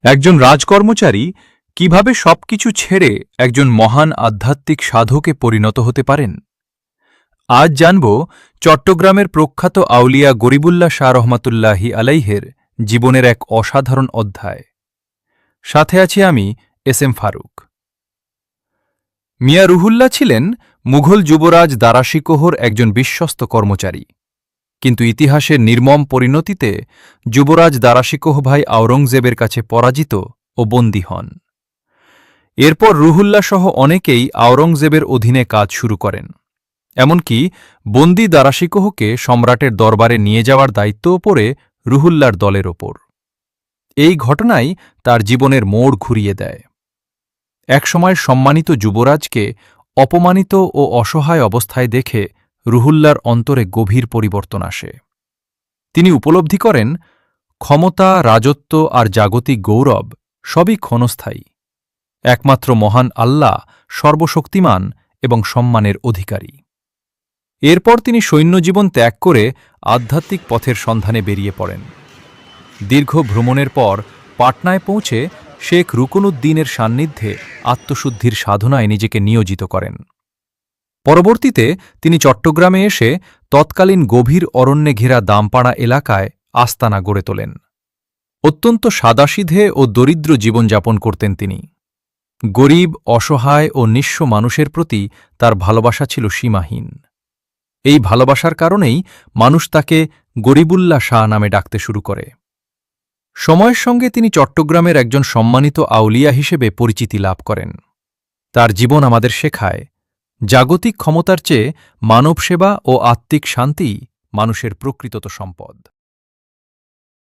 একজন রাজকর্মচারী কিভাবে সবকিছু ছেড়ে একজন মহান আধ্যাত্মিক সাধকে পরিণত হতে পারেন? আজ জানব চট্টগ্রামের প্রখ্যাত আউলিয়া গরিবুল্লাহ শাহ রহমাতুল্লাহি আলাইহের জীবনের এক অসাধারণ অধ্যায়। সাথে আছি আমি এস এম ফারুক। মিয়া রুহুল্লাহ ছিলেন মুঘল যুবরাজ দারাশিকোহর একজন বিশ্বস্ত কর্মচারী, কিন্তু ইতিহাসের নির্মম পরিণতিতে যুবরাজ দারাশিকোহ ভাই আওরঙ্গজেবের কাছে পরাজিত ও বন্দী হন। এরপর রুহুল্লাহ সহ অনেকেই আওরঙ্গজেবের অধীনে কাজ শুরু করেন, এমনকি বন্দী দারাশিকোহকে সম্রাটের দরবারে নিয়ে যাওয়ার দায়িত্বও পড়ে রুহুল্লাহর দলের ওপর। এই ঘটনাই তার জীবনের মোড় ঘুরিয়ে দেয়। একসময় সম্মানিত যুবরাজকে অপমানিত ও অসহায় অবস্থায় দেখে রুহুল্লাহর অন্তরে গভীর পরিবর্তন আসে। তিনি উপলব্ধি করেন, ক্ষমতা, রাজত্ব আর জাগতিক গৌরব সবই ক্ষণস্থায়ী। একমাত্র মহান আল্লাহ সর্বশক্তিমান এবং সম্মানের অধিকারী। এরপর তিনি সৈন্যজীবন ত্যাগ করে আধ্যাত্মিক পথের সন্ধানে বেরিয়ে পড়েন। দীর্ঘ ভ্রমণের পর পাটনায় পৌঁছে শেখ রুকনুদ্দিনের সান্নিধ্যে আত্মশুদ্ধির সাধনায় নিজেকে নিয়োজিত করেন। পরবর্তীতে তিনি চট্টগ্রামে এসে তৎকালীন গভীর অরণ্যে ঘেরা দামপাড়া এলাকায় আস্তানা গড়ে তোলেন। অত্যন্ত সাদাসিধে ও দরিদ্র জীবনযাপন করতেন তিনি। গরিব, অসহায় ও নিঃস্ব মানুষের প্রতি তার ভালোবাসা ছিল সীমাহীন। এই ভালোবাসার কারণেই মানুষ তাকে গরিবুল্লাহ শাহ নামে ডাকতে শুরু করে। সময়ের সঙ্গে তিনি চট্টগ্রামের একজন সম্মানিত আউলিয়া হিসেবে পরিচিতি লাভ করেন। তার জীবন আমাদের শেখায়, জাগতিক ক্ষমতার চেয়ে মানবসেবা ও আত্মিক শান্তিই মানুষের প্রকৃত সম্পদ।